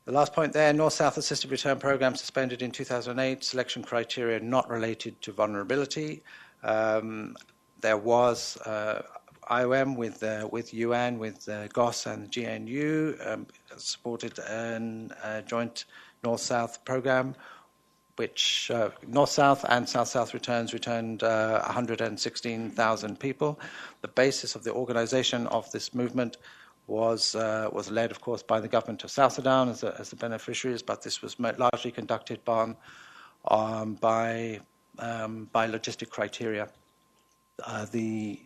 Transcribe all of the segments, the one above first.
The last point there, North-South Assisted Return Program suspended in 2008, selection criteria not related to vulnerability. There was IOM with UN, with GOS and GNU, supported a joint North-South program, which North-South and South-South returns returned 116,000 people. The basis of the organization of this movement was led, of course, by the government of South Sudan as the beneficiaries, but this was largely conducted by logistic criteria, the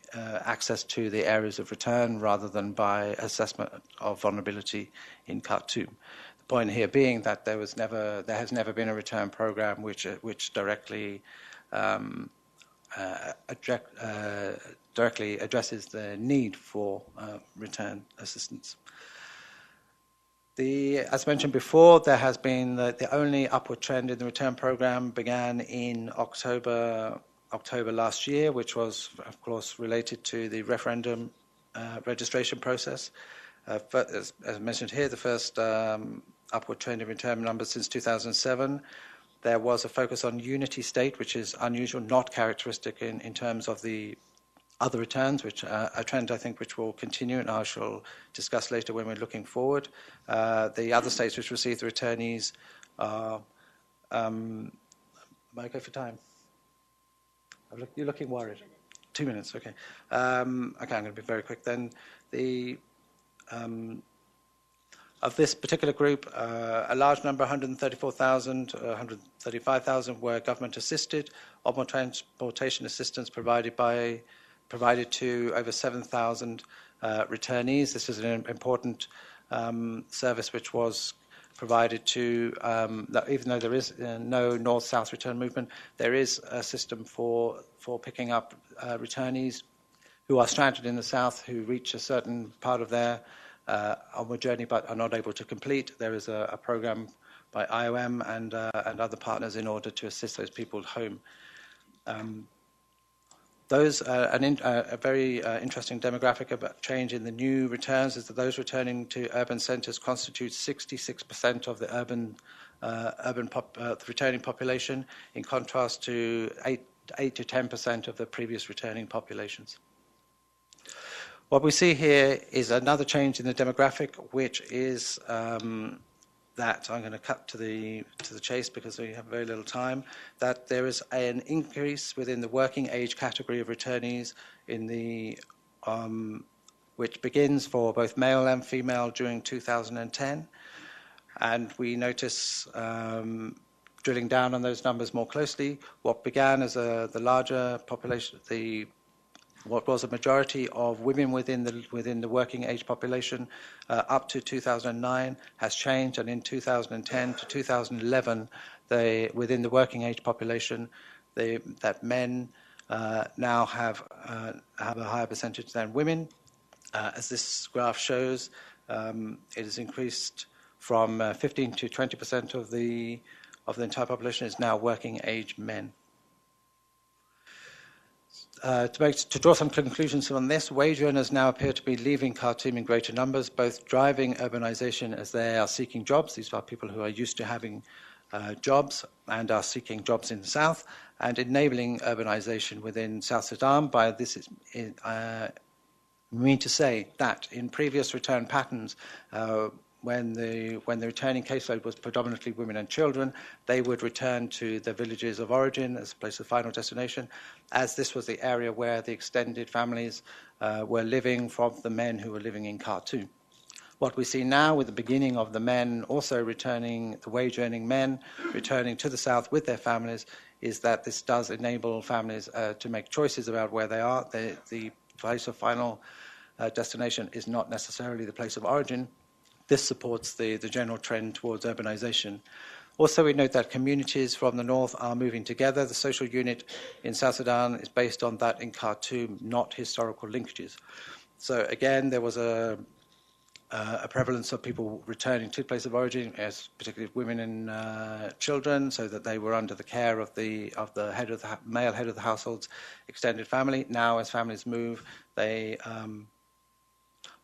access to the areas of return rather than by assessment of vulnerability in Khartoum. The point here being that there has never been a return program which directly addresses the need for return assistance. As mentioned before, there has been the only upward trend in the return program began in October last year, which was, of course, related to the referendum registration process. As mentioned here, the first upward trend in return numbers since 2007. There was a focus on unity state, which is unusual, not characteristic in terms of the other returns, which a trend I think which will continue, and I shall discuss later when we're looking forward. The other states which received the returnees are. Am I okay for time? You're looking worried. 2 minutes, okay. Okay, I'm going to be very quick then. Of this particular group, a large number, 134,000, 135,000 were government assisted. Onward transportation assistance provided to over 7,000 returnees. This is an important service which was provided to, even though there is no North-South return movement, there is a system for picking up returnees who are stranded in the South, who reach a certain part of their onward journey but are not able to complete. There is a program by IOM and other partners in order to assist those people home. A very interesting demographic about change in the new returns is that those returning to urban centres constitute 66% of the the returning population, in contrast to 8 to 10% of the previous returning populations. What we see here is another change in the demographic, which is that I'm going to cut to the chase because we have very little time, that there is an increase within the working age category of returnees in the which begins for both male and female during 2010. And we notice, drilling down on those numbers more closely, what began as the larger population, what was a majority of women within the working age population up to 2009 has changed, and in 2010 to 2011, within the working age population, that men now have a higher percentage than women. As this graph shows, it has increased from 15 to 20% of the entire population is now working age men. To draw some conclusions on this, wage earners now appear to be leaving Khartoum in greater numbers, both driving urbanization as they are seeking jobs. These are people who are used to having jobs and are seeking jobs in the south, and enabling urbanization within South Sudan. By this, I mean to say that in previous return patterns, when the returning caseload was predominantly women and children, they would return to the villages of origin as a place of final destination, as this was the area where the extended families were living from the men who were living in Khartoum. What we see now with the beginning of the men also returning, the wage-earning men returning to the south with their families, is that this does enable families to make choices about where they are. The place of final destination is not necessarily the place of origin. This supports the general trend towards urbanization. Also, we note that communities from the north are moving together. The social unit in South Sudan is based on that in Khartoum, not historical linkages. So again, there was a prevalence of people returning to the place of origin, as particularly women and children, so that they were under the care of the male head of the household's extended family. Now, as families move, they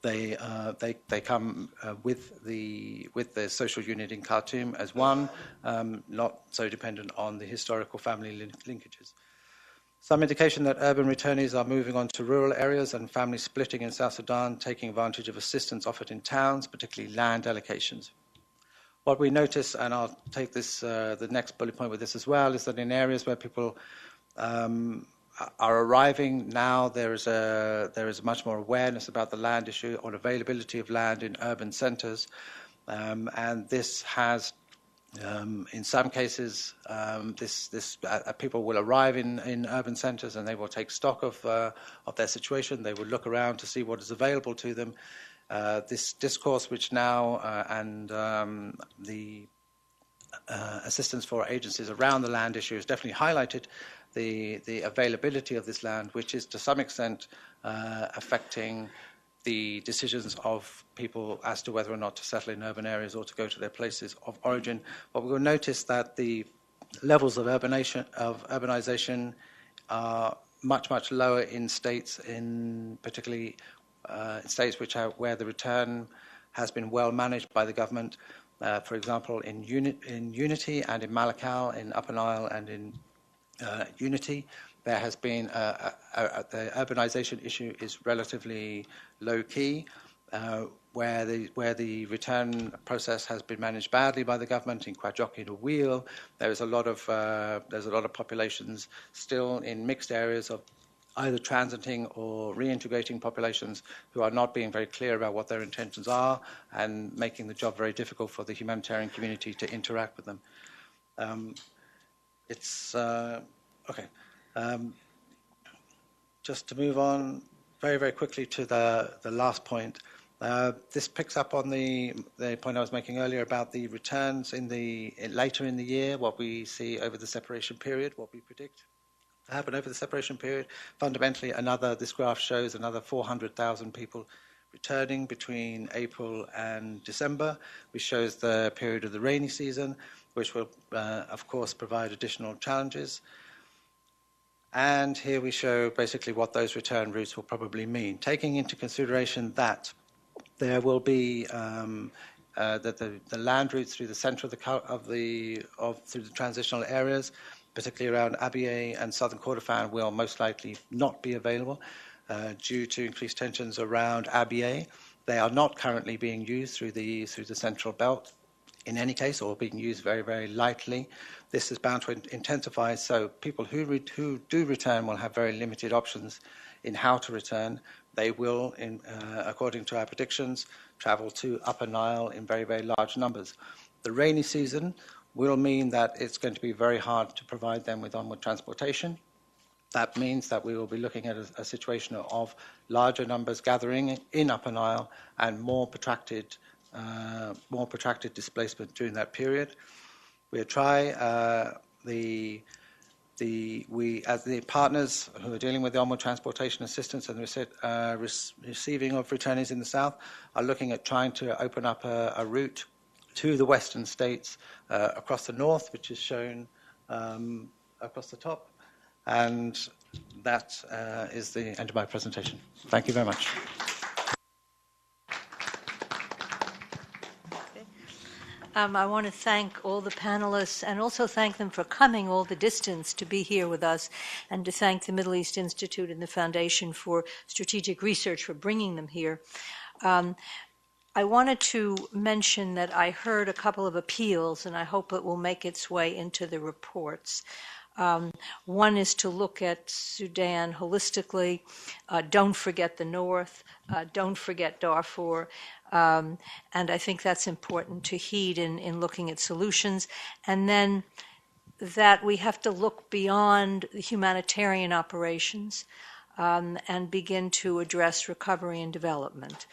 They come with the social unit in Khartoum as one, not so dependent on the historical family linkages. Some indication that urban returnees are moving on to rural areas and families splitting in South Sudan, taking advantage of assistance offered in towns, particularly land allocations. What we notice, and I'll take this the next bullet point with this as well, is that in areas where people are arriving now, there is much more awareness about the land issue or availability of land in urban centres, and this has, in some cases, people will arrive in urban centres and they will take stock of their situation. They will look around to see what is available to them. This discourse, which now and the assistance for agencies around the land issue has definitely highlighted the availability of this land, which is to some extent affecting the decisions of people as to whether or not to settle in urban areas or to go to their places of origin. But we will notice that the levels of urbanization are much, much lower in states, particularly states where the return has been well managed by the government. For example, in Unity and in Malakal, in Upper Nile and in Unity, there has been the urbanization issue is relatively low key, where the return process has been managed badly by the government. In Kwajoki and Wheel, there's a lot of populations still in mixed areas of either transiting or reintegrating populations who are not being very clear about what their intentions are and making the job very difficult for the humanitarian community to interact with them. Okay. Just to move on very, very quickly to the last point. This picks up on the point I was making earlier about the returns later in the year, what we see over the separation period, what we predict to happen over the separation period. Fundamentally, this graph shows another 400,000 people returning between April and December, which shows the period of the rainy season, which will, of course, provide additional challenges. And here we show basically what those return routes will probably mean, taking into consideration that there will be that the land routes through the centre through the transitional areas, particularly around Abyei and southern Kordofan, will most likely not be available due to increased tensions around Abyei. They are not currently being used through the central belt in any case, or being used very, very lightly. This is bound to intensify, so people who do return will have very limited options in how to return. They will, according to our predictions, travel to Upper Nile in very, very large numbers. The rainy season will mean that it's going to be very hard to provide them with onward transportation. That means that we will be looking at a situation of larger numbers gathering in Upper Nile and more protracted displacement during that period. We'll try we as the partners who are dealing with the onward transportation assistance and receiving of returnees in the south are looking at trying to open up a route to the western states across the north, which is shown across the top. And that is the end of my presentation. Thank you very much. I want to thank all the panelists and also thank them for coming all the distance to be here with us, and to thank the Middle East Institute and the Foundation for Strategic Research for bringing them here. I wanted to mention that I heard a couple of appeals, and I hope it will make its way into the reports. One is to look at Sudan holistically. Don't forget the North. Don't forget Darfur. And I think that's important to heed in looking at solutions. And then that we have to look beyond the humanitarian operations and begin to address recovery and development.